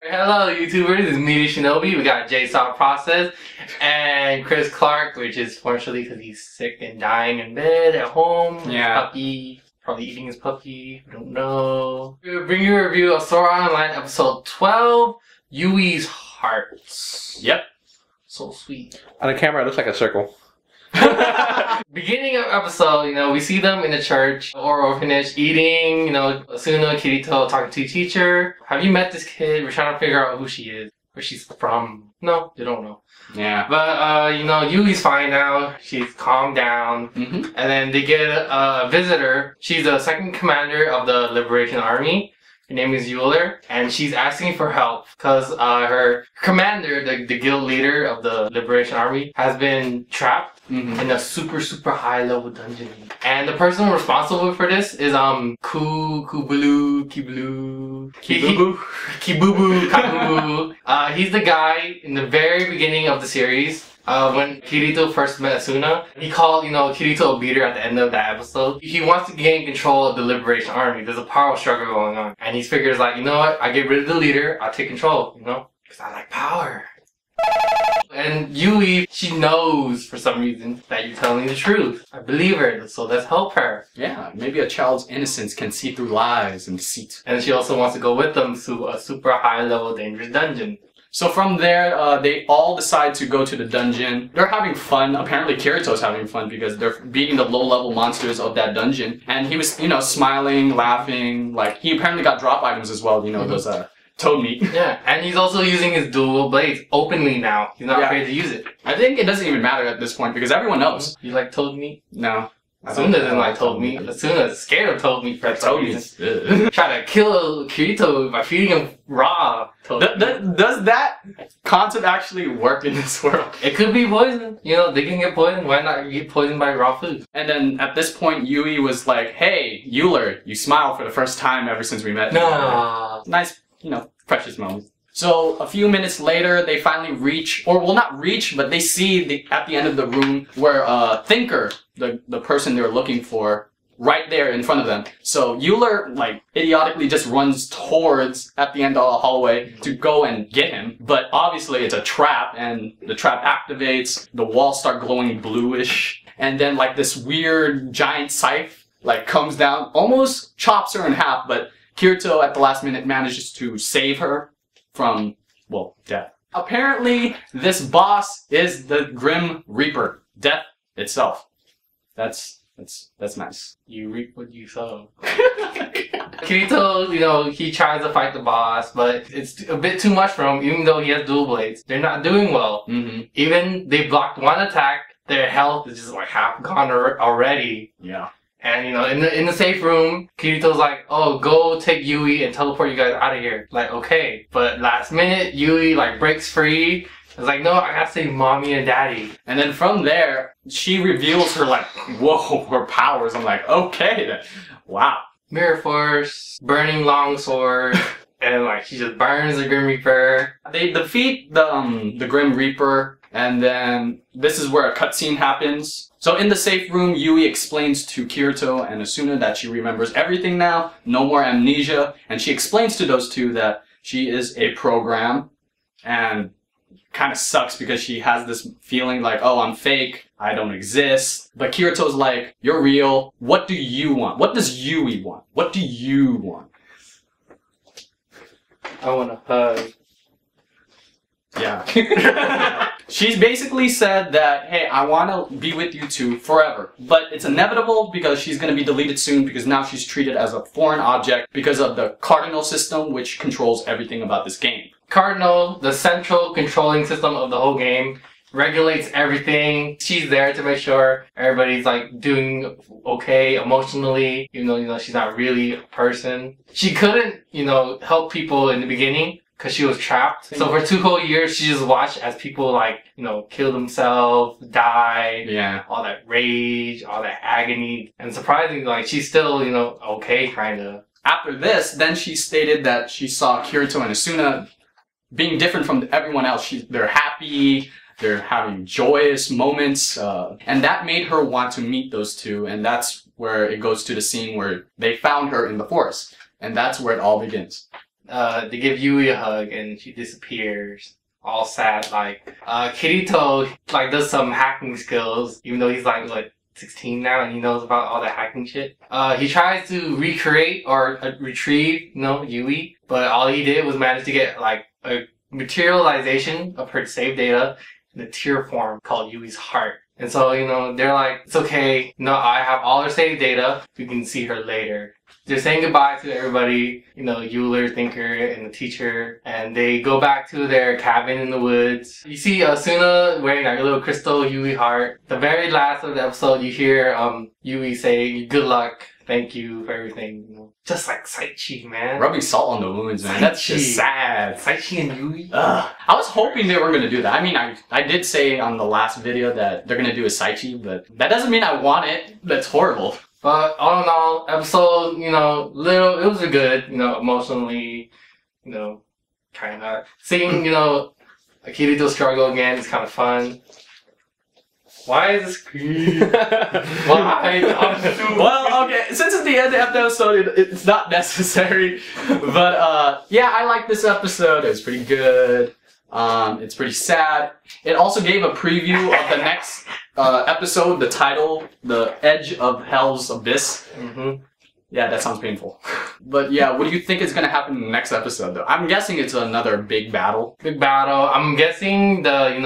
Hello YouTubers, it's MediaShinobi. We got JSOC Process and Chris Clark, which is partially because he's sick and dying in bed at home. Yeah. Puppy, probably eating his puppy. I don't know. We'll bring you a review of Sword Art Online episode 12, Yui's Hearts. Yep. So sweet. On the camera, it looks like a circle. Beginning of episode, we see them in the church or orphanage eating, Asuna, Kirito talking to a teacher. Have you met this kid? We're trying to figure out who she is, where she's from. No, you don't know. Yeah. But, Yui's fine now. She's calmed down. Mm-hmm. And then they get a visitor. She's the second commander of the Liberation Army. Her name is Euler, and she's asking for help because her commander, the guild leader of the Liberation Army, has been trapped in a super high level dungeon. And the person responsible for this is Kibubu. He's the guy in the very beginning of the series. When Kirito first met Asuna, he called, Kirito a beater at the end of that episode. He wants to gain control of the Liberation Army. There's a power struggle going on. And he figures like, you know what? I get rid of the leader, I'll take control, Because I like power. And Yui, she knows for some reason that you're telling the truth. I believe her, so let's help her. Yeah, maybe a child's innocence can see through lies and deceit. And she also wants to go with them to a super high level dangerous dungeon. So from there, they all decide to go to the dungeon. They're having fun. Apparently Kirito's having fun because they're beating the low-level monsters of that dungeon. And he was, smiling, laughing. Like, he apparently got drop items as well, those toad meat. Yeah, and he's also using his dual blades openly now. He's not afraid to use it. I think it doesn't even matter at this point because everyone knows. You like toad meat? No. Asuna doesn't like toad meat. Asuna's scared of toad meat for some reason. Try to kill Kirito by feeding him raw toad meat. Does that concept actually work in this world? It could be poison. They can get poisoned. Why not get poisoned by raw food? And then at this point, Yui was like, "Hey, Euler, you smiled for the first time ever since we met." No. Nice, precious moment. So a few minutes later, they finally reach, or well, not reach, but they see at the end of the room where Thinker, the person they're looking for, right there in front of them. So Euler, idiotically just runs towards at the end of the hallway to go and get him. But obviously it's a trap, and the trap activates, the walls start glowing bluish, and then this weird giant scythe comes down, almost chops her in half, but Kirito at the last minute manages to save her from, death. Apparently, this boss is the Grim Reaper. Death itself. That's nice. You reap what you sow. Kirito, he tries to fight the boss, but it's a bit too much for him, even though he has dual blades. They're not doing well. Even they blocked one attack, their health is just half gone already. Yeah. And in the safe room, Kirito's like, "Oh, go take Yui and teleport you guys out of here." Okay. But last minute, Yui breaks free. It's like, "No, I gotta save mommy and daddy." And then from there, she reveals her her powers. I'm like, okay then. Wow. Mirror Force, Burning Longsword, and she just burns the Grim Reaper. They defeat the Grim Reaper, and then this is where a cutscene happens. So in the safe room, Yui explains to Kirito and Asuna that she remembers everything now, no more amnesia, and she explains to those two that she is a program, and kind of sucks because she has this feeling oh, I'm fake, I don't exist. But Kirito's like, you're real, what do you want? What does Yui want? What do you want? I want a hug. Yeah. She's basically said that, hey, I want to be with you two forever. But it's inevitable because she's going to be deleted soon because now she's treated as a foreign object because of the cardinal system, which controls everything about this game. Cardinal, the central controlling system of the whole game, regulates everything. She's there to make sure everybody's doing okay emotionally, even though she's not really a person. She couldn't, help people in the beginning because she was trapped. So for 2 whole years, she just watched as people kill themselves, die, all that rage, all that agony. And surprisingly, she's still, okay, kinda. After this, then she stated that she saw Kirito and Asuna being different from everyone else. They're happy, they're having joyous moments, and that made her want to meet those two, and that's where it goes to the scene where they found her in the forest. And that's where it all begins. They give Yui a hug and she disappears. All sad, like Kirito like does some hacking skills, even though he's like what 16 now and he knows about all the hacking shit. He tries to recreate or retrieve, Yui, but all he did was manage to get like a materialization of her saved data in a tear form called Yui's heart. And so, they're like, it's okay, I have all her saved data, we can see her later. They're saying goodbye to everybody, Euler, Thinker, and the teacher, and they go back to their cabin in the woods. You see Asuna wearing like a little crystal Yui heart. The very last of the episode, you hear Yui say, good luck, thank you for everything. Just like Saichi, man. Rubbing salt on the wounds, man. That's just sad. Saichi and Yui? I was hoping they were going to do that. I mean, I did say on the last video that they're going to do a Saichi, but that doesn't mean I want it. That's horrible. But all in all, episode, it was a good, emotionally, kind of seeing, Akirito struggle again is kind of fun. Why is this creepy? Why? Well, okay, since it's the end of the episode, it's not necessary. But yeah, I like this episode. It was pretty good. It's pretty sad. It also gave a preview of the next episode, the title, The Edge of Hell's Abyss. Yeah, that sounds painful. But yeah, what do you think is going to happen in the next episode, though? I'm guessing it's another big battle. Big battle. I'm guessing the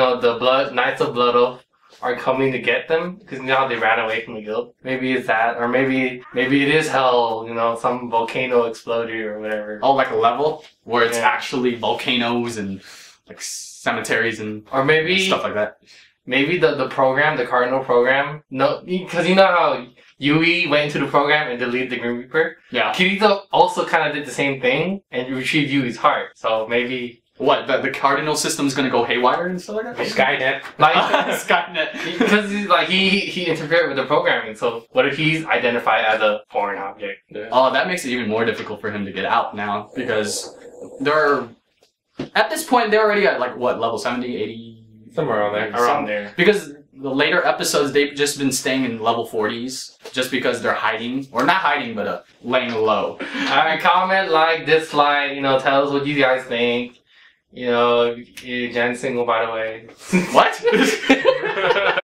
Knights of Blood Oath are coming to get them, because how they ran away from the guild. Maybe it's that, or maybe it is hell, some volcano exploded or whatever. Oh, like a level where it's actually volcanoes and like cemeteries and or maybe stuff like that. Maybe the program, the Cardinal program. No, because you know how Yui went into the program and deleted the Grim Reaper? Yeah. Kirito also kind of did the same thing and retrieved Yui's heart. So maybe... What, the Cardinal system's gonna go haywire and stuff like that? Skynet. Skynet. Because he interfered with the programming, so what if he's identified as a foreign object? Oh, that makes it even more difficult for him to get out now, because at this point, they're already at, like, what, level 70, 80? Somewhere around there. Because the later episodes, they've just been staying in level 40s, just because they're hiding. Or not hiding, but laying low. Alright, comment, like, dislike, tell us what you guys think. Jen's single, by the way. What?